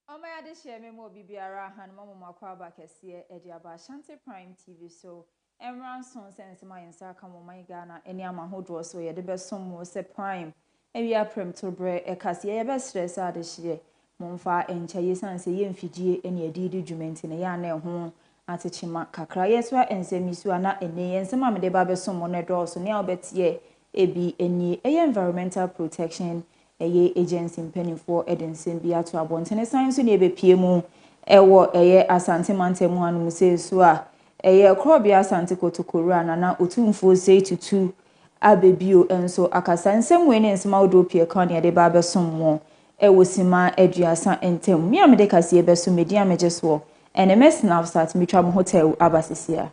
Omaya de share me mo bibiara han mama makwaba kese ediaba Ashanti Prime TV so emran son sense my insa kamo my Ghana eni amahodro so ye de besom mo se Prime ewia prem to bre ekase ye be stress ade hye momfa encha yesan se ye mfidie eni edidi dwumenti ne ya na ho atechima kakra yeso ensemi so ana ene yensema me de ba besom mo ne do so ne obetie ebi eni environmental protection eye agency mpanifo edensem bi ato abontene science ne ebepie mu ewo eye asante mantemu anu se so a eye krobia asante kotokoro anana otumfo sei tutu abebio enso akasa nsem we ne nsem awdo pie kan ye de ba besom mo ewo sima aduasa entem mi amede kase beso media mejeso NMS Snapchat mitwa mo hotel abasisia.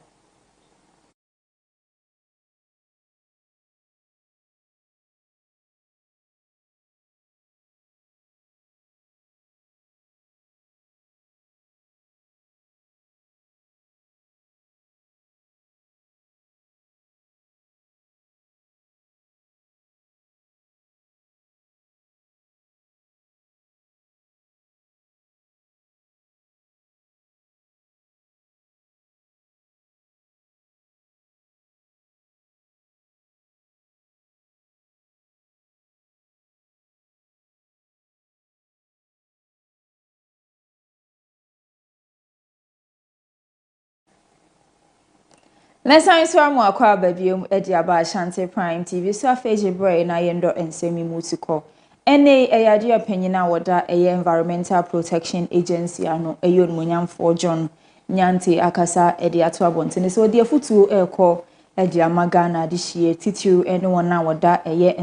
Let's answer more kwa babium ediaba Ashanti Prime TV so afeje bro na yendo ensemi mutiko ene eyade opanyina woda eye Environmental Protection Agency ano eyon munyamfo John Nyante akasa edi ato abontene so de afutu ekọ edi amagana de hie titiu ene wona woda eye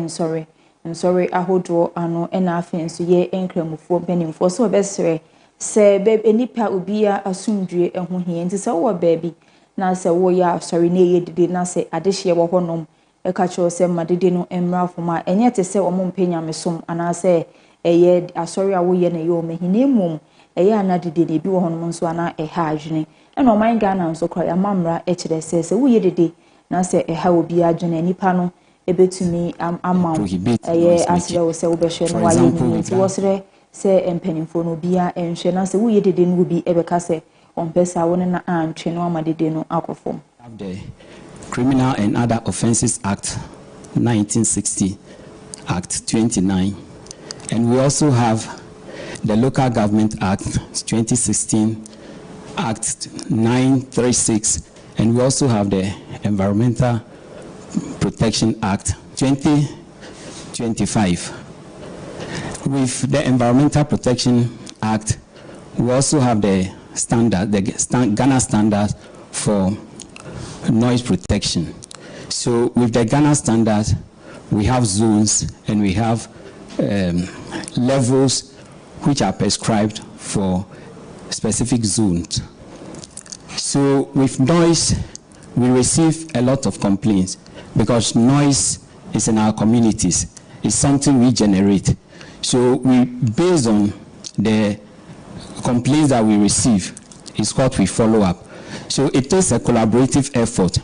ensori ahodo ano ena afenso ye enkramufo mpanimfo so obesere se enipa obia asumdue eho hie nti se wo baabi na se wo ya sorry na ye dide na se adehye wo honom e ka cho se madede no emra foma enye te se omo mpenya mesom ana se eye asori a wo ye na ye o mahine mum eye ana dide ne bi wo honom nso ana ha adwene e no man Ghana nso kra ya mamra e kire se wo ye dide na se ha obi adwene nipa no ebetumi amam eye asre wo se wo behwe no wa ye ni ti wo sre se empanimfo no bia enhwe na se wo ye dide no bi ebeka se have the Criminal and Other Offences Act 1960, Act 29, and we also have the Local Government Act 2016, Act 936, and we also have the Environmental Protection Act 2025. With the Environmental Protection Act, we also have the Ghana standard for noise protection. So with the Ghana standard, we have zones and we have levels which are prescribed for specific zones. So with noise, we receive a lot of complaints because noise is in our communities. It's something we generate. So we, based on the complaints that we receive, is what we follow up. So it takes a collaborative effort.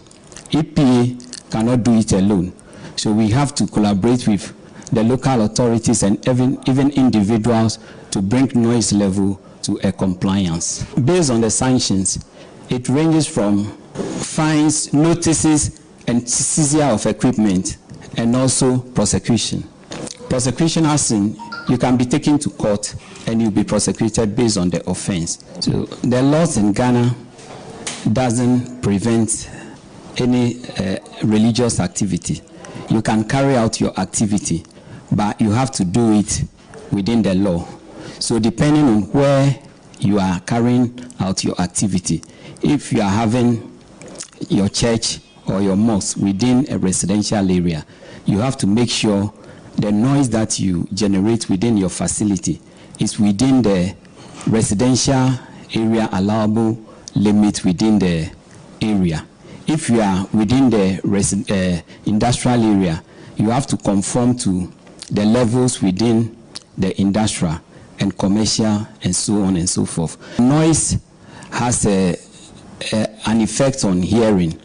EPA cannot do it alone. So we have to collaborate with the local authorities and even individuals to bring noise level to a compliance. Based on the sanctions, it ranges from fines, notices, and seizure of equipment, and also prosecution. Prosecution as in, you can be taken to court and you'll be prosecuted based on the offense. So the laws in Ghana doesn't prevent any religious activity. You can carry out your activity, but you have to do it within the law. So depending on where you are carrying out your activity, if you are having your church or your mosque within a residential area, you have to make sure the noise that you generate within your facility is within the residential area allowable limit within the area. If you are within the industrial area, you have to conform to the levels within the industrial and commercial and so on and so forth. Noise has an effect on hearing.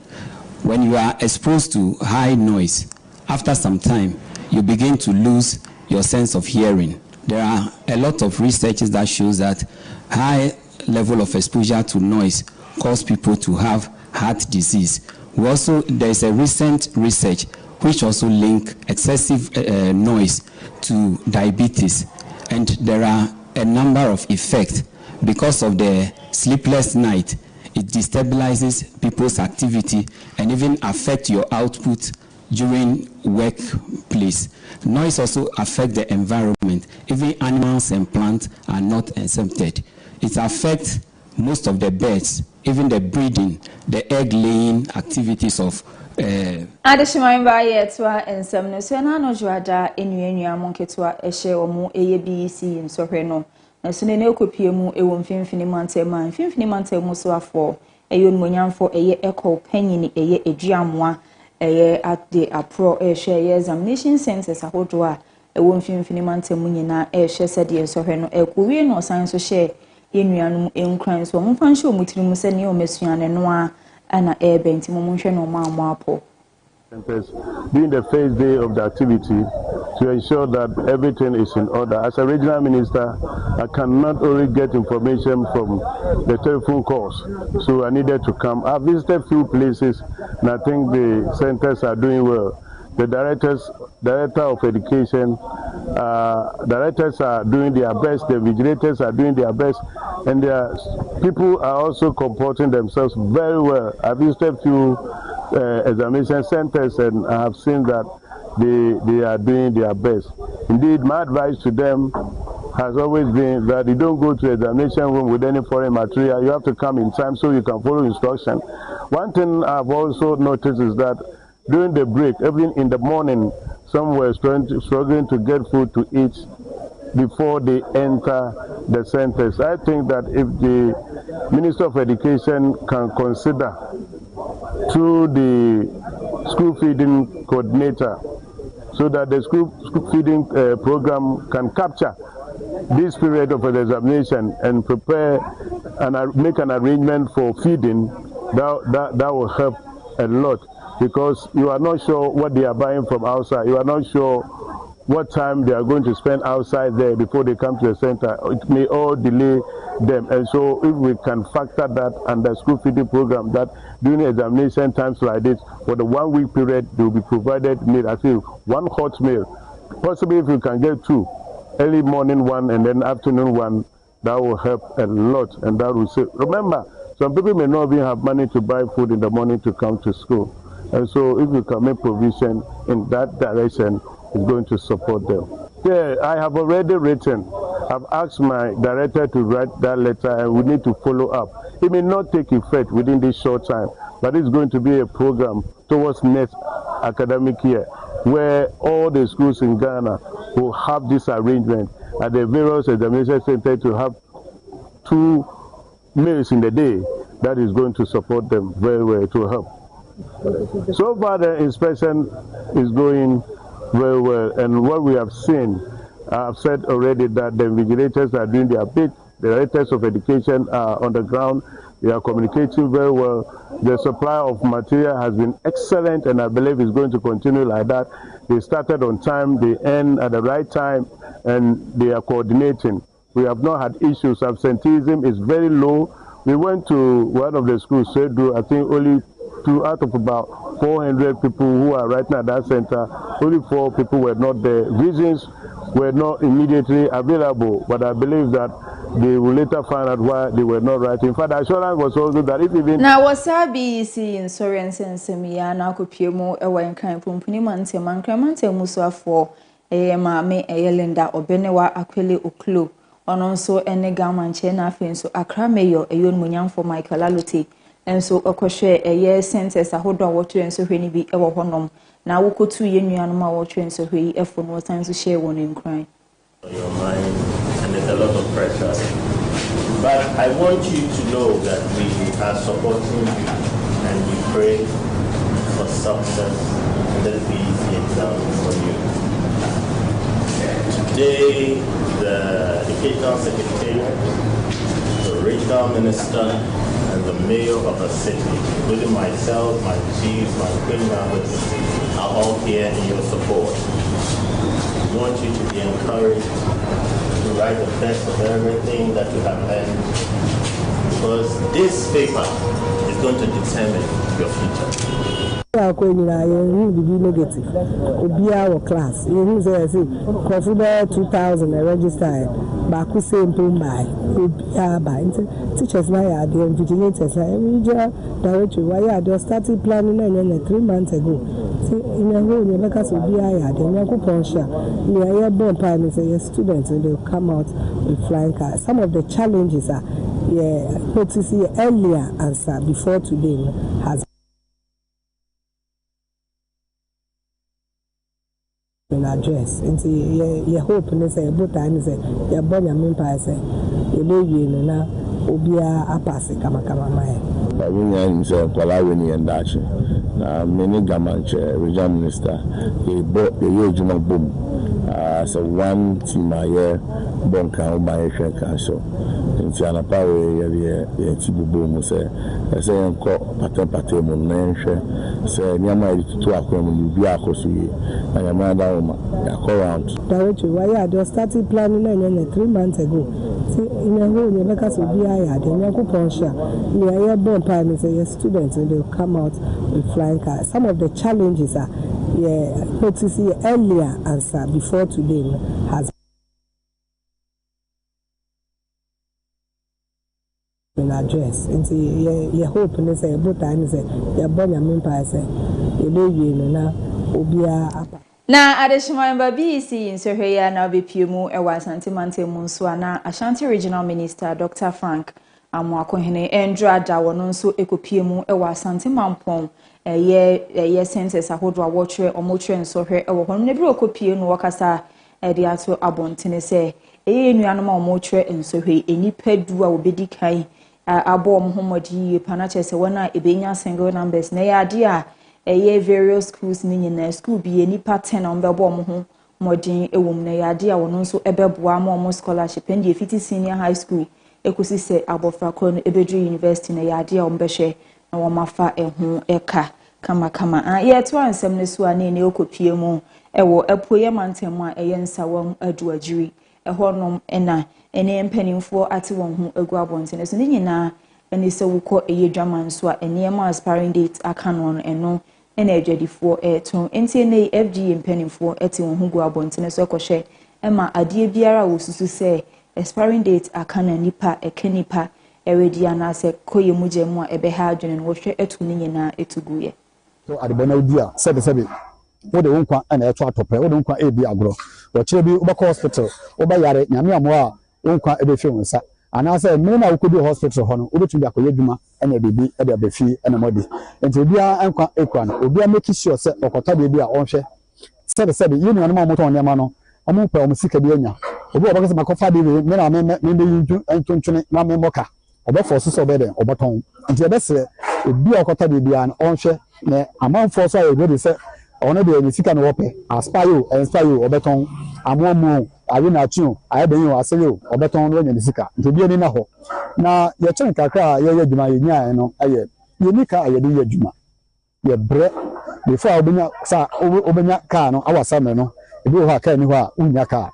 When you are exposed to high noise, after some time, you begin to lose your sense of hearing. there are a lot of researches that shows that high level of exposure to noise cause people to have heart disease. There is a recent research which also link excessive noise to diabetes, and there are a number of effects. Because of the sleepless night, it destabilizes people's activity and even affect your output during workplace. Noise also affects the environment. Even animals and plants are not exempted. It affects most of the birds, even the breeding, the egg-laying activities of Adeshimamba yetwa ensem no so na no joada enuenua monketwa ehye omo BEC nsohwe no so ne ekopie mu ewo mfimfini mantemu so afọ eyo nmonyamfo eye eco panyini eye eduamoa eye at the apro ehye examination centers ahodo a ewo mfimfini mantemu nyina ehye sede nsohwe no ekowie no san so hye enuanum enkran so mo fanhye omutirimu se ne omesuane no a ana benti mo nhwe no ma apo. During the first day of the activity, to ensure that everything is in order. As a regional minister, I cannot only get information from the telephone calls, so I needed to come. I visited a few places, and I think the centers are doing well. The director of education, directors are doing their best, the vigilators are doing their best, and their people are also comporting themselves very well. I visited a few examination centers, and I have seen that they are doing their best. Indeed, my advice to them has always been that you don't go to examination room with any foreign material. You have to come in time so you can follow instruction. One thing I've also noticed is that during the break, even in the morning, some were struggling to get food to eat before they enter the centers. I think that if the Minister of Education can consider through the school feeding coordinator, so that the school feeding program can capture this period of the examination and prepare and make an arrangement for feeding, that will help a lot, because you are not sure what they are buying from outside. You are not sure what time they are going to spend outside there before they come to the center. It may all delay them. And so if we can factor that under school feeding program, that during examination times like this, for the 1 week period, they will be provided meal, I think one hot meal. Possibly if you can get two, early morning one and then afternoon one, that will help a lot, and that will save. Remember, some people may not even have money to buy food in the morning to come to school. And so if we can make provision in that direction, it's going to support them. Yeah, I have already written. I've asked my director to write that letter, and we need to follow up. It may not take effect within this short time, but it's going to be a program towards next academic year, where all the schools in Ghana will have this arrangement at the various examination centers to have 2 meals in the day. That is going to support them very well, to help. So far, the inspection is going very well, and what we have seen, I've said already that the vigilators are doing their bit. The directors of education are on the ground. They are communicating very well. The supply of material has been excellent, and I believe it's going to continue like that. They started on time, they end at the right time, and they are coordinating. We have not had issues. Absenteeism is very low. We went to one of the schools, I think only 2 out of about 400 people who are right now at that center, only 4 people were not there. Reasons were not immediately available, but I believe that they will later find out why they were not right. In fact, the assurance was also that if even now was BEC insurance and semia na kopiemo ewa nkan pumpuni mante muso afọ maame Linda Obenewa Akwele Oklo ono nso ene gamanche na afi nso Accra Mayor eyon munyamfo Michael Alote enso okohwe centers ahodo awoto enso hwe ni bi ewo honom na wokotu yenuanom awoto enso hwe efo no san so share won nkran. Your mind, and there's a lot of pressure. But I want you to know that we are supporting you, and we pray for success in the BEC exam for you. Today, the Educational Secretariat, the Regional Minister, and the Mayor of the city, including myself, my chief, my criminal, are all here in your support. we want you to be encouraged to write the best of everything that you have learned, because this paper is going to determine your future. Be negative. Our class. You say 2000 registered. Baku same by teachers now the invigilators directory. Why are they started planning 3 months ago? See in a whole you make us be I students and they'll come out with flying cars. Some of the challenges are what to see earlier answer before today has address into your hope and say both times say your born your member say you baby na obia apase kama mai ba winya ni say kwala weni endache na many gamanche regional minister e bo e ejuma bom so one team aye bonka o ba e hwe kan so nti anapa we ye ti bubu mu say enko patapate mu na hwe say nyama e tutu akwam ni bi akoso yi anyama da around directory. Why are they started planning 3 months ago? See in a whole you make us be I the Nyanko Ponsha. You are born parents say students and they'll come out with flying cars. Some of the challenges are what to see earlier answer before today has been addressed. Into your hope and say both times say your born your member say you baby na obia apa. Na adeshima mbabi isi insohweya na obepiemu ewa Ashanti Mante Munswa na Ashanti Regional Minister Dr. Frank Amoakohene endra da wono nso ekopiemu ewa Ashanti Mampon ye census ahodwa wotre omotre nsohwe ewo hono ne bi okopie no wakasa de ato abontene se enuanom omotre nsohwe enipa du a obedi kan abo omhomodi panache se wona ebenya single numbers na ya ade a various schools ni nyina school bi enipa 10 on bebo ho modin ewom na yade a wono nso ebeboa mo scholarship and the 50 senior high school ekusi se abofra kro no ebedru university na yade a ombehwe na wo mafa eho eka kama ye to ansem ne so ani ne okopie mu ewo epoye mantemu a eye nsawam adu agiri ehonom ena ene mpanimfo ate won ho egu abontene so ni nyina eni se wuko eye dwaman so a eniema aspiring date akanon eno ena adwadifo eto enti ne FG mpanimfo ete won ho gu abontene so ekohwe ema adie biara wosusu se expiring date akana nipa ekenipa ewedi anase koye mujemu a ebeha adwene no wohwe etu ni nyina etuguye so adibona odia sebe wo de wonkwa ana eto atopɛ wo de wonkwa ebi agro wo kire bi wobɛkɔ hospital wobɛyare nyame amo a wonkwa ebefi wonsa anase me na wokodi hospital ho no wobɛtumi akɔyɛ dwuma ana bibi e de abefi ana modi enti obia ankwa ekwa no obia make sure sɛ okɔtɔ de bi a ɔnhwɛ sebe yini ɔno ma moto ɔnema no ɔmo pɛ ɔmo sika bi anya obi ɔbɛka sɛ makɔfa de me na me yintu ntontwene na me mɔka ɔbɛfɔ so sɛ ɔbɛdɛ ɔbɛtɔn enti ɛbɛsɛ obi a ɔkɔtɔ de bi a ɔnhwɛ na amanfo so ayɛ ready sɛ ɔno de ni sika no wɔpɛ aspire ɔbɛtɔn amomo ayi na atun ayɛbɛn o asɛyɛ ɔbɛtɔn no anya ni sika nti obi ani na hɔ na yɛkyɛn kakra a yɛyɛ adwuma yɛnya no ayɛ yɛnika ayɛde yɛ adwuma yɛ brɛ before obenya sa obenya car no awasa me no ebi ho aka ni ho a unya car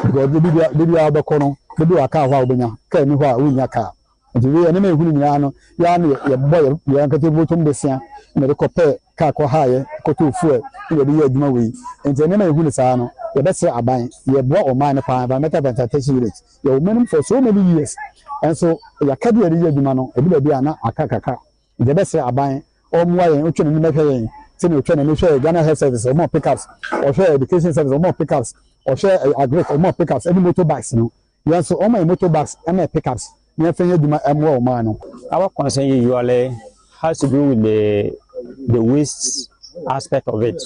because bibi a obɛkɔ no bibi wa car ho a obenya car ni ho a unya car nti we ene me hunu nyina no ya no yɛ bɔ yɛ nkate botom besia na de kɔpɛ car kɔ ha yɛ kɔtɔ fuel yɛ de yɛ adwuma we nti ene me hunu saa no yɛ bɛsɛ aban yɛ boa ɔman ne pa environmental vegetation unit yɛ women for so many years and so yɛ kade yɛ de yɛ adwuma no ebi baabi ana aka kaka yɛ bɛsɛ aban ɔmoa yɛn otwe ne mehwɛ yɛn sɛ otwe ne mehwɛ Ghana Health Service ɔmo pickups ɔhwɛ education service ɔmo pickups ɔhwɛ agric ɔmo pickups any motorbikes no yɛn so ɔmo motorbikes ɛna pickups ne yɛfɛ yɛ adwuma ɛmoa ɔman no. Our concern usually has to do with the waste aspect of it,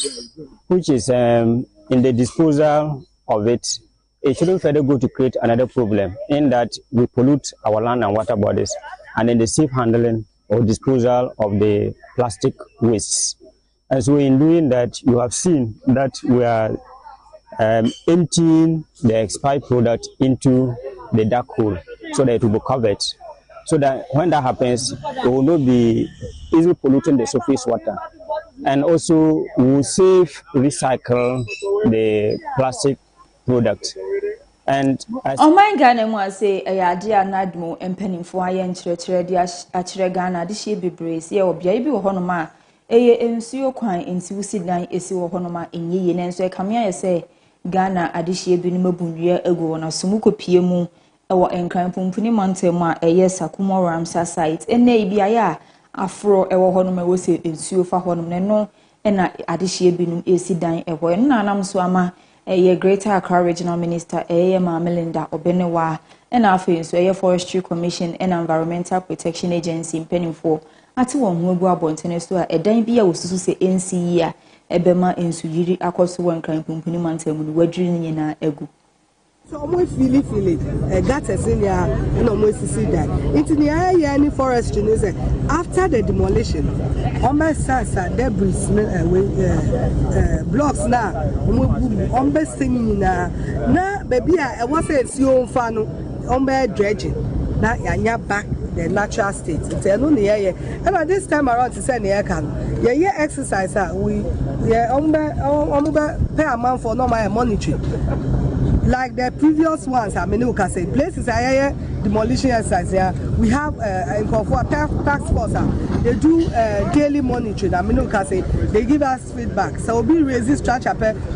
which is in the disposal of it. It shouldn't further go to create another problem in that we pollute our land and water bodies, and in the safe handling or disposal of the plastic wastes. And so in doing that, you have seen that we are emptying the expired product into the dark hole so that it will be covered. So that when that happens, it will not be easily polluting the surface water. And also, we will recycle the plastic product. And as Oman Ghana mu ase ade anadmo empanimfo aye nkyerɛkyerɛ de akyerɛ Ghana de hye bebree se obia bi wɔ hɔnom a eye ensuo kwan enti wusidan esi wɔ hɔnom a enye ye nenso ekame aye se Ghana ade hye bi no mabunua egu wɔ na somu kopie mu ɛwɔ enkran pumpuni mantem a eye Sakumo Ramsa site ene bi aye a afro ɛwɔ hɔnom ɛwɔ se ensuo fa hɔnom ne no ɛna ade hye bi no esi dan ɛhɔ no nanam so ama Greater Accra Regional Minister Ma Melinda Obenewa and afei nso Forestry Commission and Environmental Protection Agency mpanimfo ate won ho agu abontene so a edan bi a wosusu se NCE a ebema ensu yiri akoso won kan pumpuni mantam no wadwiri nyina agu. So almost feel it. Gutters in there and almost see that. Into the area any forestry is after the demolition. Almost sasa debris blocks now. Almost singing na baby I was a CEO fan on dredging. Now you're back the natural state. It's only area. And at this time around to send the air can. Yeah, exercise we pay a month for normal monitoring. Like the previous ones, I mean, you can say places are demolition exercise here. We have in task force. They do daily monitoring. I mean, you can say they give us feedback. So we resist structure.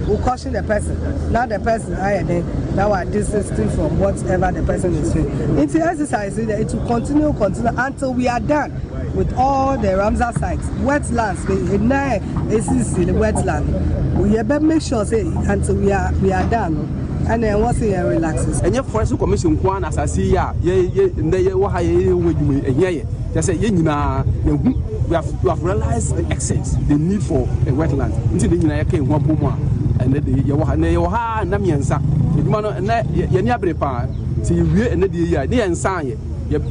We caution the person. Now the person, now are distancing from whatever the person is doing. It's an exercise. It will continue until we are done with all the Ramsar sites, wetlands. It's the wetland. We better make sure say until we are done. And then what's the relaxes? And your forest commission, one as I see ya, ye, what I hear, they say, you have realized the excess, the need for a wetland. Until the United came one more, and then you have Namiansa, you man, and Yaniabrepa, see you and the year, the ensign,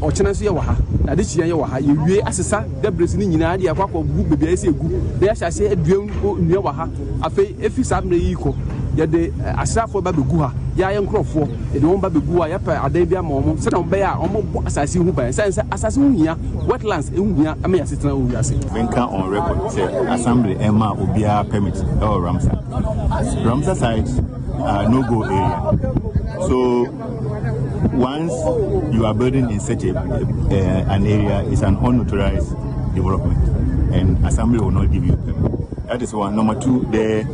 or Chance Yawaha. Now this year, you as a son, the Brazilian United, a couple of good baby, there shall say a dream near Waha, a fay if you suddenly equal. The Asafo Babuguha, Yayan Crawford, the one Babugua, Adabia Momo, set on Bear, almost assassin who by sense assassin here, wetlands in here, I mean, assistant Uyasi. Venka on record, say Assembly Emma Ubia permit or Ramsar. Ramsar sites are no go area. So once you are building in such an area, it's an unauthorized development, and Assembly will not give you permit. That is one. Number two, the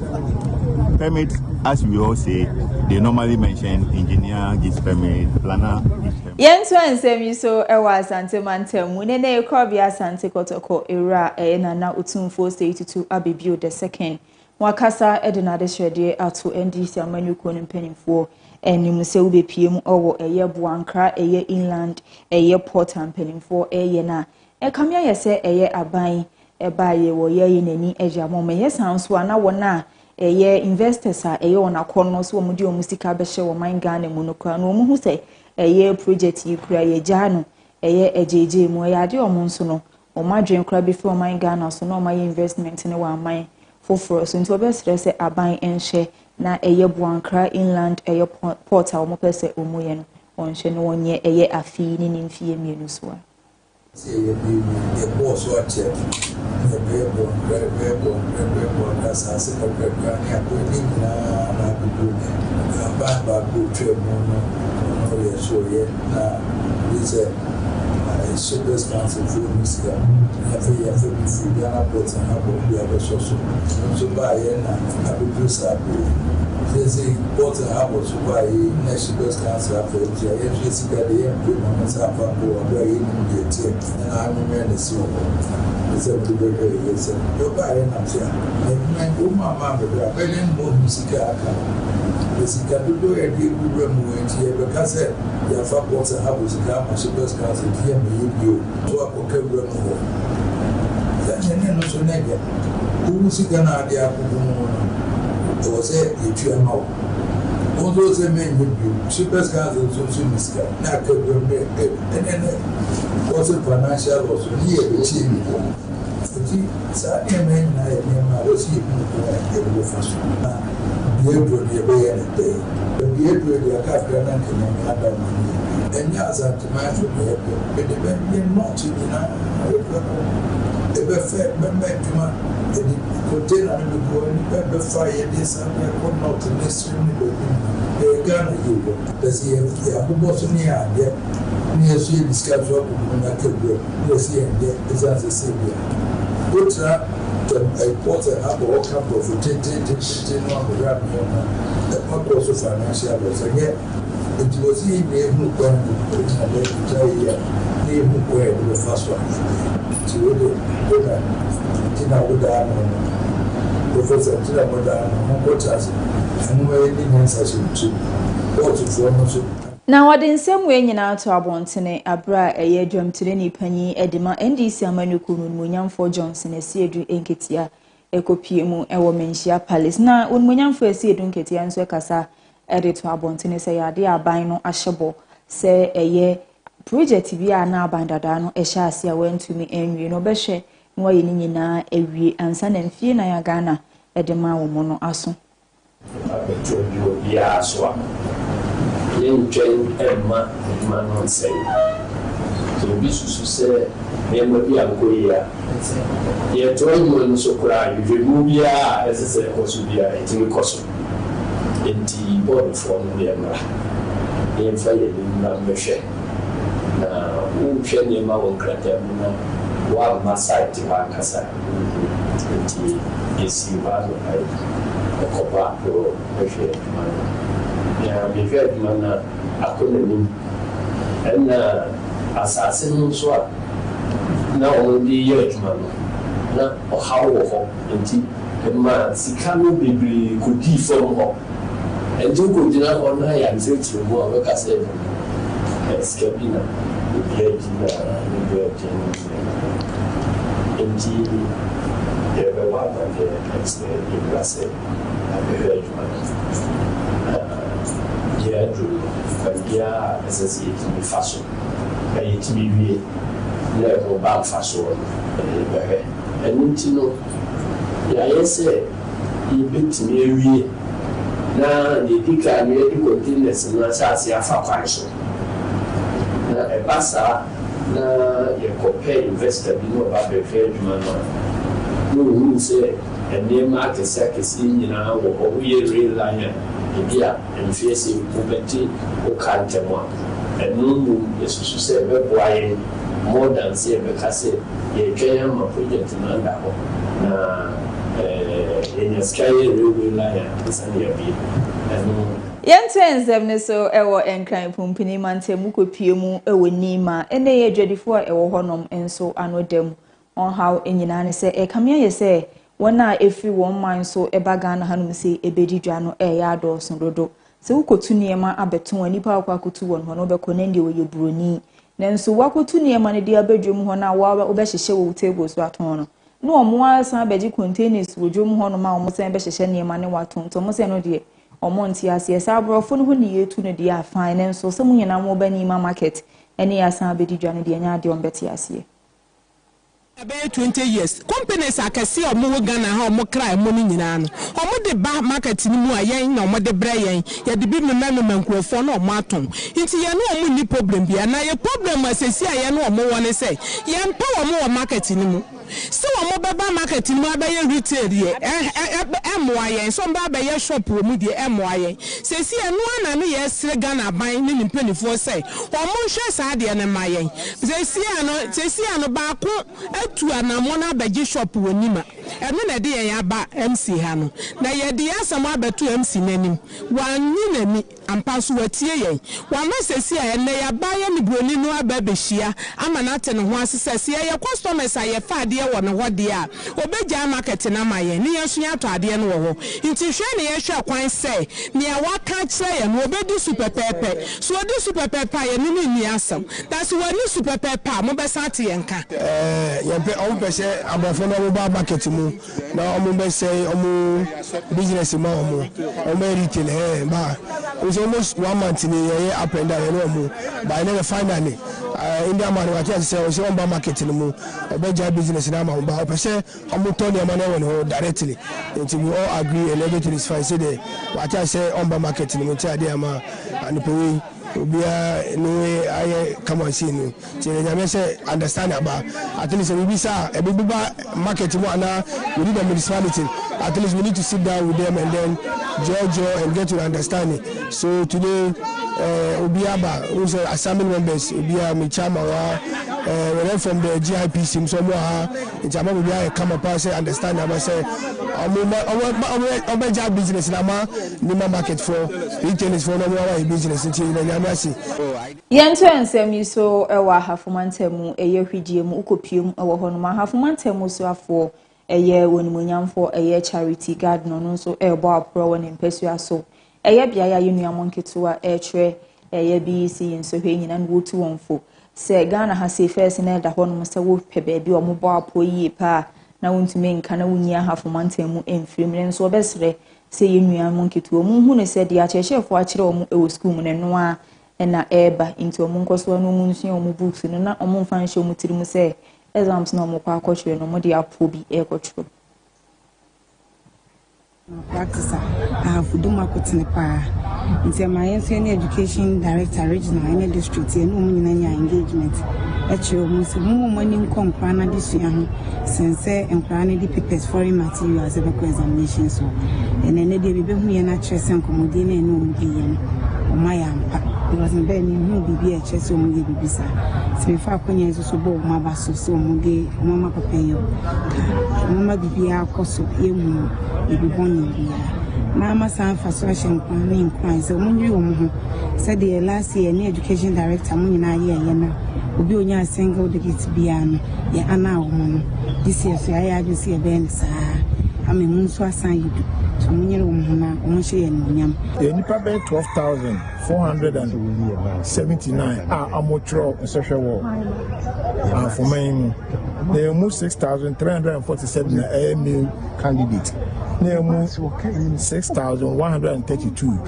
permit, as we all say, they normally mention engineer gives permit, planner gives permit. Yenso ensemi so ewa asante mantemu nene ekrobi asante kotoko era na utumfo state to abibio the second wakasa edinade hwede ato NDC amanyuko mpanimfo enim se ubepiem owo eye Buankra eye inland eye port mpanimfo eye na ekamia yese eye aban ebaye wo ye nani ejiamo me yesanso ana wona eye investors a eye wona kono so omudi omusika behye wo man Ghana mu no kwa no omu se eye project yi kura ye jano eye ejeje mu eye ade omu nso no omadwen kura be fi wo man Ghana so no omaye investment ne wa man foforo so nti obesere se aban enhye na eye Buankra inland eye port a omo pese omu ye no onhye no wonye eye afi ni nimfie mienu so a the boss or check the paper, that's as a paper, and putting na people bad good trip no so yet this super council for Mr. Every free Ghana ports and have we have a social so by and abuse there's a port and have to buy national council after the Jessica the MP moments have a very immediate and I'm a man so it's a very yes you're buying up here and my mama very more music the Sikadudo and you remove here because you have a port and have to come and super council here you so I could remove then no so negative who is gonna there was a UTM out. All those men would be super scans and social media. Now, and then what's a financial loss here? The team. Saturday men, I was here. The April, the way and the day. The April, the African and other money. And yes, at the match of the April, but the men not in ebefe memekuma edi container no go ni befa ye dey somewhere come out to this room go be Ghana you that's here abubo so ni ade ni eso ye discuss what we na kebro yes here there is as a savior otra the important abo work up of 10 no abraham the purpose of financial loss again it was in the who can do it ni who can the first one to the tina woda no professor tina woda no what as and we need answers to what to form so na wade nsem we nyina to abontene abra eye dwamtire ni panyi edema NDC amanuku numunyamfo Johnson esiedu enketia ekopie mu ewo menhia palace na onumunyamfo esiedu enketia nso ekasa ede to abontene se yade aban no ahyebo se eye project bi a na aban dada no ehya ase a wantumi enwie no behwe no ye nyina ewie ansa na mfie na ya Ghana edema wo mo no aso abeto bi ya aso Yen Emma Manon say. So be so Emma be a Korea. Yet, when so cry, you remove ya as I said, also be a eating costume. In the body from the Emma. In fire in Lambeche. Now, who shall the Mawan Cratamina? One Masai to Bancasa. Is you are a copper or a ya me fed mana akonanim na asase no so a na only yet man na ohawo ho enti ma sika no bebre kodi from ho enti ko dina ho na ya nzetu mo a ka se skabina ya dina no enti ya ba wa na ke extra in classe a be yeah, yeah, as I see it to be fashion. I to be real, never bad fashion. And you know, yeah, yes, you bit me real. Now, the decline really continues and that's as you have a fashion. Now, a bassa, now you compare investor, you know about the fair man. No, say, and near market circus in, you know, or we real lion. India and facing poverty or Kantema. And no, yes, to say, why more than say, because a giant project in Andako. In a sky railway line, it's a near be. Yentens them so ewo enkran pumpini mante muko piemu ewo nima ene ye dwadifo ewo honom enso anodem on how enyina ne se e kamia ye se wona efi won man so eba Ghana hanum se ebedi dwa no ya adoso dodo se wukotu niema abeton anipa akwakotu won ho no be konende wo ye broni nenso wakotu niema ne dia bedwum ho na wa obehyehe wo table so aton no no omo asan beji containers wodwum ho no ma omo sen behyehe niema ne waton to mo se no de omo nti ase esa abrofo no ho ne yetu ne dia finance so se munyina mo bani ma market ene asan bedi dwa no de nya de ombeti ase about 20 years. Companies are can see or more Ghana how more cry money in an. Or more the bar market in Muayan, no more the Brian, yet the big man for no maton. Into ya no only problem be, and now your problem as I say, I know more one say. Yan power more market in mu. So a mobile market in my retail here, MY, some barber shop will move the MY. Say, see, and one and yes, Ghana buying in 24 say, or more shares are the NMI. They see, I know, back. To an amona beji shop wonima eno na de ya ba MC ha no na ye de asama ba to MC nanim wanyi nani ampaso watie yen wa mesesi a ene ya ba ya ni broni no aba behia ama na te ne ho asesese ye customers a ye fa de wo no ho de a obeja market na ma ye ne ye so ya to ade no wo ho nti hwe ne ye hwe kwan se ne ya waka kire ye no obedi super pepe so odi super pepe ye ni asam that's when ni super pepe mo be sate ye nka yempe on pese abafo no ba market mu na omo be say omo business ma omo retail ba it's almost 1 month ni up and down omo by never finally India man wa just say o ba market mu obeja business na ma ba pese omo turn your money on directly until we all agree and everything is fine say the wa just say on ba market mu ti ade ama and pe obia no I come and see no nyame say understand about at least we be say e be market mo ana we need the municipality at least we need to sit down with them and then judge and get to understanding. So today Obiaba, who's assembly members, Obia Michama, went from the GIPC, somewhere in Jama, Obia come up and say understand. I say, I'm job business, Nama, Nima market for retailers for no more business until Yamasi. Yanto and Semi so a half mantemu, a year Hidium, Ukopium, or Honma, half mantemu so for a year when Munyam for a year charity garden, no so a bar pro and impesua so. Eye bia union monkey to a tre eye BC in so hanging and wood to one for. Say Ghana has a first in elder one must wolf pe baby or mobile po ye pa. Now want to make can a wunya half a month in 3 million so best say union monkey to a moon who said the archer for a chill or school and noir and na eba into a monkos one moon books and not a moon fan show mutimu say exams no more culture no more the apobi air culture. Practice I have to do my pa. Into my senior education director regional in the district and women engagement. Actually, most money come prana this year since and prana the papers foreign materials ever examination so and then they be me and actress and commodine and no be on my because in Benny who be a chess or movie bisa. So if I can use so bold my basso so mugi mama papayo mama be a cost of you. Be born in Mama San for social planning crimes. So when you said the last year, any education director, Munina, Yana, will be on your single digit Biano, Yana woman. This year, so I just see a band, sir. I mean, Munswa sign you to Munina, Monshi and Munyam. The Nipa 12,479 are amateur in social work. And for me, they moved 6,347 male candidates. They moved 6,132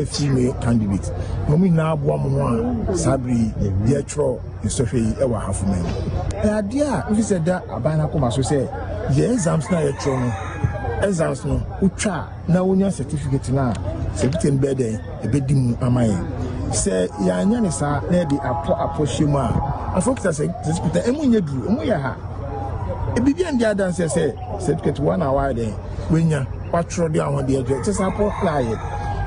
female candidates. We now one Sabri, Dietro, in social ever half men. The idea, if you said that, Abana Comas say, the exams now are thrown. Exams no, Ucha, now when your certificate now, certificate bedding, a bedding amay. Say, Yanisa, maybe a poshima. I focus as a the Emunya drew, Umuya. A baby and the other say, certificate 1 hour day. When you watch the on the edge, just apply it.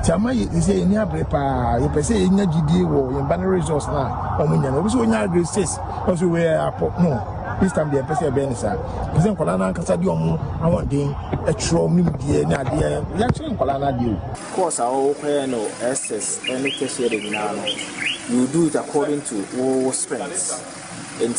Chama is a near prepa, you say in your GD or in banner resource now, or when you know, so in your grade 6, also where I put no. This time the person Benisa. President Colana Casadium, I want a troll media, Nadia, actually Colana deal. Of course, I open no SS, any cashiering now. You do it according to all strengths. And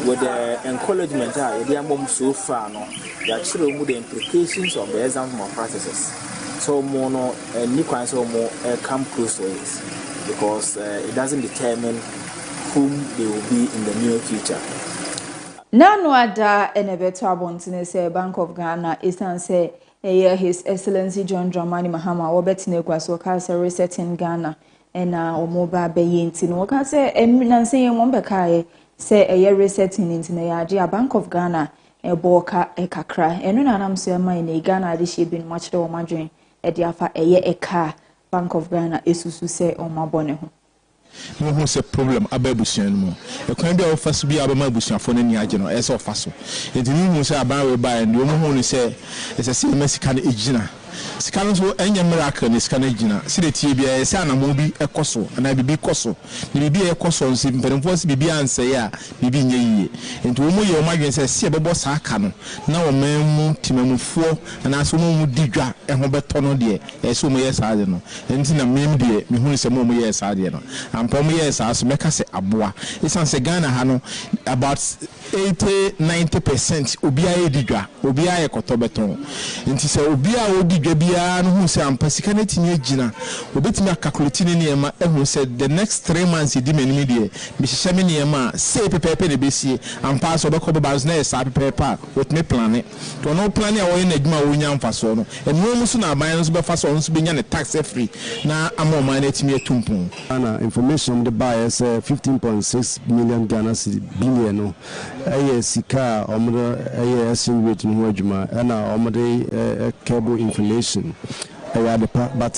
with the encouragement, the mom so far, no, the actually with the implications of the exam practices. So, more and you can so more come close to it because it doesn't determine whom they will be in the near future. Now, no other and a better abundance say Bank of Ghana is say His Excellency John Dramani Mahama or Betty Negwaso reset in Ghana. And now mobile baying no can say Nancy and Wombeka say a year resetting into the Bank of Ghana a boka a kakra and no I'm saying my Ghana this year been much lower margin at the afa a year a car Bank of Ghana is to say on my bonnet. No who's a problem ababusian mo. A kind of first be ababusian for any agent or as of faso. It didn't say about by and the woman say it's a Mexican agina. Scanners will any miracle in Scanagina. See the TBA, Sana Mobi, a cosso, and I be cosso. The be a cosso, and voice be answer, ya, be ye. And to whom your migrants say, see a boss Hakano. Now a man Timamu 4, and as woman would diga and Robert Tono dear, as so may yes, I don't know. And in a meme dear, me who is a moment yes, I don't know. And Pomy yes, as make us say Abua. It's on Segana Hano about 80-90% Ubia diga, Ubia Cotobeton. And he said, Ubia Odi. Who say I'm Pasicane Gina, who bet me a calculating near who said the next 3 months he did media, Mrs. Shaminiama, say Pepe the BC, and pass over Cobas Ness, I prepare with me planet. To no planning or in a Gma Fasono, and no Musuna minus Bafasons being a tax free. Now I'm more minute me a tumpum. Information on the buyers 15.6 million Ghana billion. Sika, Omoda, ASN written Wajuma, and our Omode cable inflation. Yadepa, but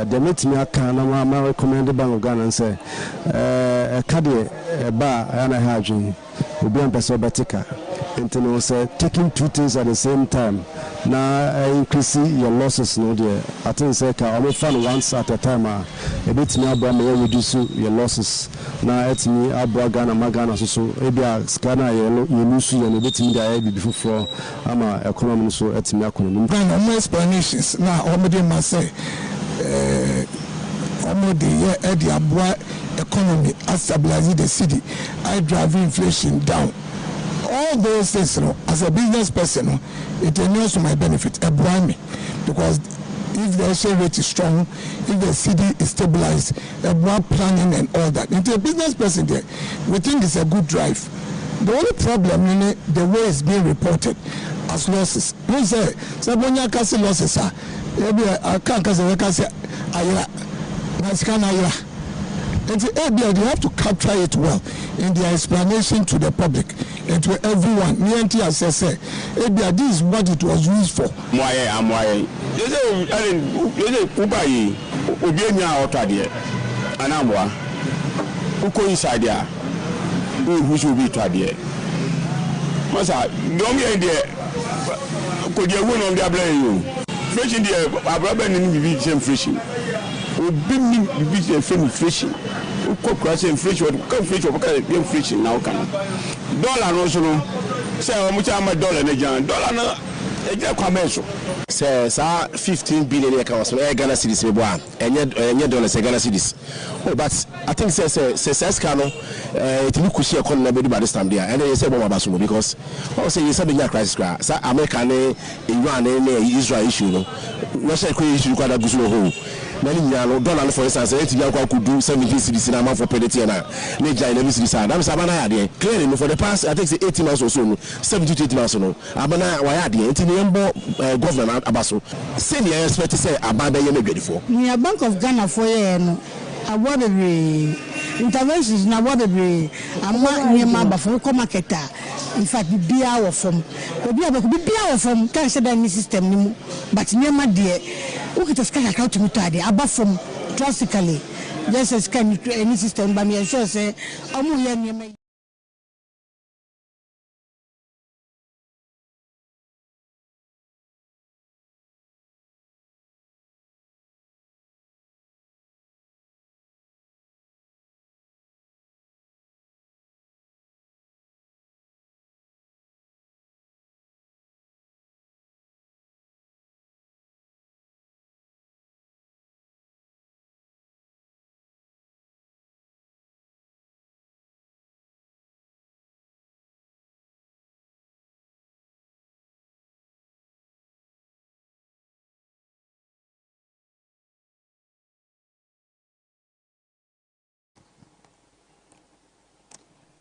the meeting I can recommend the Bank of Ghana and say a bar and a hygiene will be betica. And say taking two things at the same time. Now increasing your losses, no dear. I think say I'm fun once at a time. A bit me about me reduce your losses. Now it's me about Ghana, Magana, so maybe a scanner you lose you and a bit me the before for economy, so it's me economy. No explanations. Now, already must say, the economy has stabilized the city. I drive inflation down. All those things, you know, as a business person, it enables to my benefit, me, because if the exchange rate is strong, if the city is stabilized, planning and all that. Into a business person, there, we think it's a good drive. The only problem in it, the way it's being reported as losses. We say, Sabonia Castle losses are, maybe I can't say, Ayra. And they have to capture it well in their explanation to the public and to everyone. This is what it was used for. Inflation. Inflation now can dollar no so no say how much am dollar na jan dollar na e je kwameso say 15 billion ka was Ghana cedis me boa enye dollars Ghana cedis. Oh, but I think say no it look kushi ekon na be this time there and they say bomba baso because say you say be crisis cra say America ne Iran ne Israel issue no Russia issue kwa da gusu ho many dollar for instance could do 17 cities in a month for penalty and Nigeria 11 cities. I'm Sabana clearly for the past I think 18 months or so 70 to 80 months or no Abana Wayadi and government Abaso senior expect to say Ababa Yeme before. Near Bank of Ghana for award interventions na award ama nyema bafo ko marketer in fact be our from can say that system ni but nyema de we can scan account to me above from drastically just as can any system but me sure say amu nyema.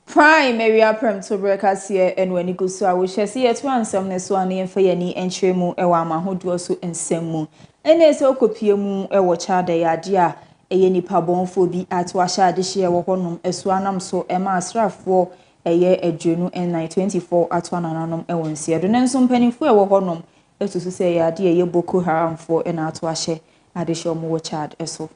Prime area prem to breakers here and when you go so I will share see it one some ne so ani emfa yani entry mu e wa mahodo so ensem mu ene se okopie mu e wo cha da yade a eye nipa bonfo bi atwa sha de hye wo honom esu anam so e ma asrafo eye adwenu en 924 atwa nananom e won sie do nenso mpanifo e wo honom etusu se yade eye Boko Haram fo e na atwa hye ade hye omo wo chad eso.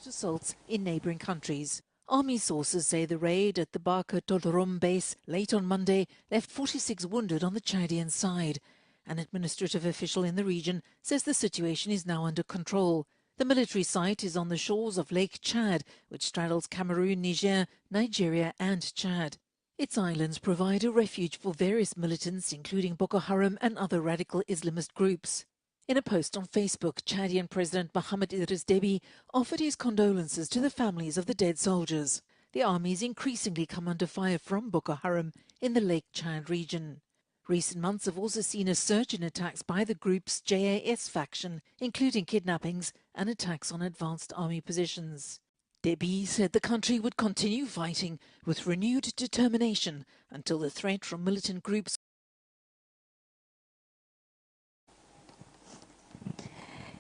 Assaults in neighbouring countries. Army sources say the raid at the Baka Tolorom base late on Monday left 46 wounded on the Chadian side. An administrative official in the region says the situation is now under control. The military site is on the shores of Lake Chad, which straddles Cameroon, Niger, Nigeria and Chad. Its islands provide a refuge for various militants, including Boko Haram and other radical Islamist groups. In a post on Facebook, Chadian President Mohamed Idris Deby offered his condolences to the families of the dead soldiers. The armies increasingly come under fire from Boko Haram in the Lake Chad region. Recent months have also seen a surge in attacks by the group's JAS faction, including kidnappings and attacks on advanced army positions. Deby said the country would continue fighting with renewed determination until the threat from militant groups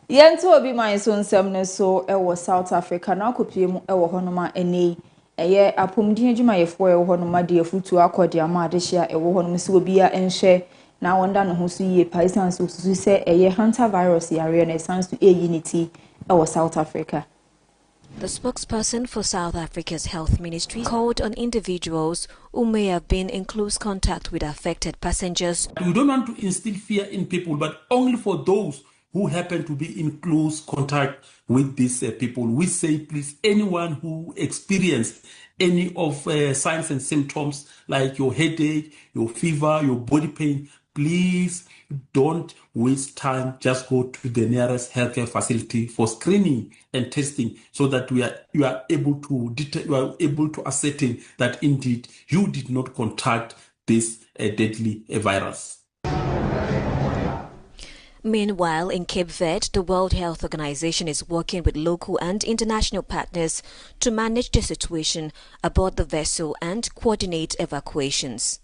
Yento obi man so nsem ne so e wo South Africa na akopie mu e wo honoma ene eye apomdin adwumayefo e wo honoma de afutu akode ama adehia e wo honoma se obi a enhwe na wonder no ho so ye paisan so say eye hunter virus yare na sans to unity or South Africa. The spokesperson for South Africa's health ministry called on individuals who may have been in close contact with affected passengers. We don't want to instill fear in people, but only for those who happen to be in close contact with these people. We say, please, anyone who experienced any of signs and symptoms like your headache, your fever, your body pain, please don't waste time. Just go to the nearest healthcare facility for screening and testing, so that you are able to ascertain that indeed you did not contact this deadly virus. Meanwhile, in Cape Verde, the World Health Organization is working with local and international partners to manage the situation aboard the vessel and coordinate evacuations.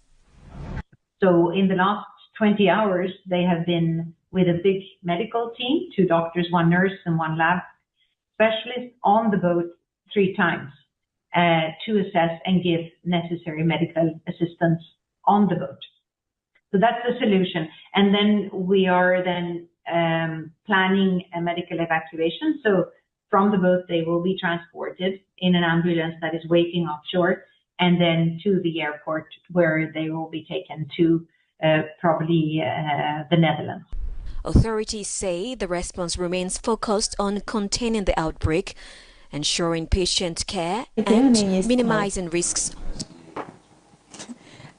So in the last 20 hours, they have been with a big medical team, 2 doctors, 1 nurse and 1 lab specialist on the boat 3 times to assess and give necessary medical assistance on the boat. So that's the solution. And then we are planning a medical evacuation. So from the boat, they will be transported in an ambulance that is waiting offshore, and then to the airport where they will be taken to probably the Netherlands. Authorities say the response remains focused on containing the outbreak, ensuring patient care and minimizing risks.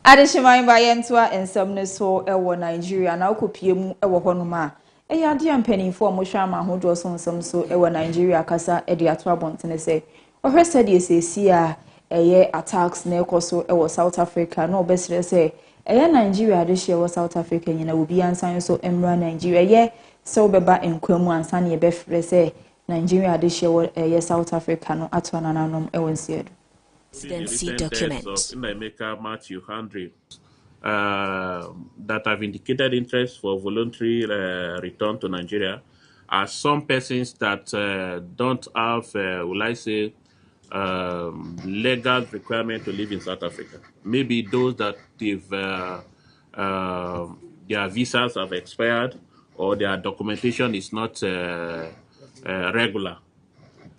Adeshiman Bayentwa and Sumner so ewo Nigeria na okopie mu ewo honoma eya ade ampani fo mo hwa ma hodo so so ewo Nigeria kasa e de ato abontene se ohwese de esesi a eye attacks na ekoso ewo South Africa na obesere se eye Nigeria de hye ewo South Africa nyina obi ansan so emra Nigeria ye se obeba enkwamu ansan ye befre se Nigeria de hye ewo eye South Africa no ato nananom ewo nsiedo. Presidency documents. Matthew Henry that have indicated interest for voluntary return to Nigeria are some persons that don't have, will I say, legal requirement to live in South Africa. Maybe those that their visas have expired or their documentation is not regular.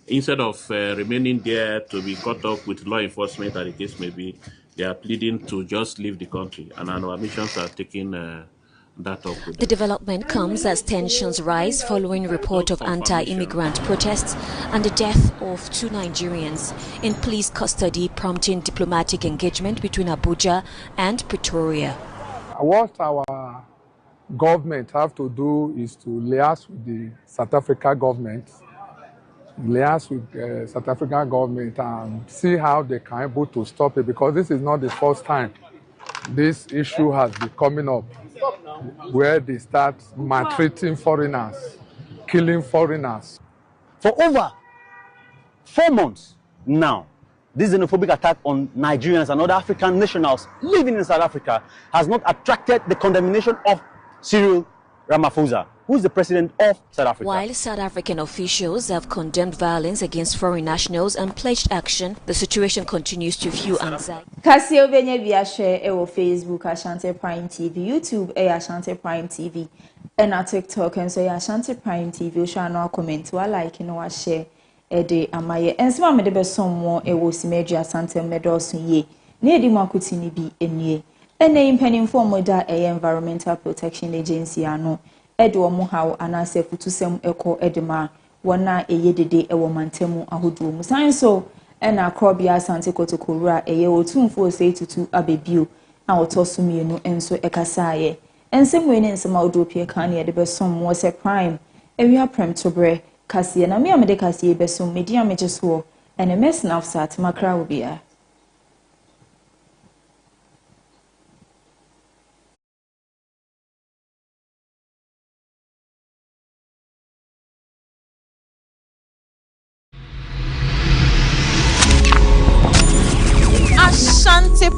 Instead of remaining there to be caught up with law enforcement, as the case may be, they are pleading to just leave the country, and our missions are taking that up with The development comes as tensions rise following a report of anti-immigrant protests and the death of 2 Nigerians in police custody, prompting diplomatic engagement between Abuja and Pretoria. What our government have to do is to liaise with the South Africa government, liaise with South African government and see how they can be able to stop it, because this is not the first time this issue has been coming up, where they start maltreating foreigners, killing foreigners. For over 4 months now, this xenophobic attack on Nigerians and other African nationals living in South Africa has not attracted the condemnation of Cyril Ramaphosa, who is the president of South Africa. While South African officials have condemned violence against foreign nationals and pledged action, the situation continues to fuel anxiety. Kasiebo via share ewo Facebook Ashanti Prime TV, YouTube Ashanti Prime TV, and our TikTok and so Ashanti Prime TV. Share no comment, wa like no share ede amaye. And so me de be somo ewo simeji Ashanti medosu ye. Ne di makuti ni bi enye. Ene impending for moda Environmental Protection Agency ano. Edo mo haw anase futusem eko edema wona eyedede ewo mantemu ahodo mu san so ena krobia Asante Kotokowura eye otumfo sei tutu abebio na otosumienu enso ekasaye ensemwe ne nsema odopie kan ye de besom wo se prime ewia prem tobre kasiye na me amede kasiye besom media mejeso ene mesna offsat makra obia. Ashanti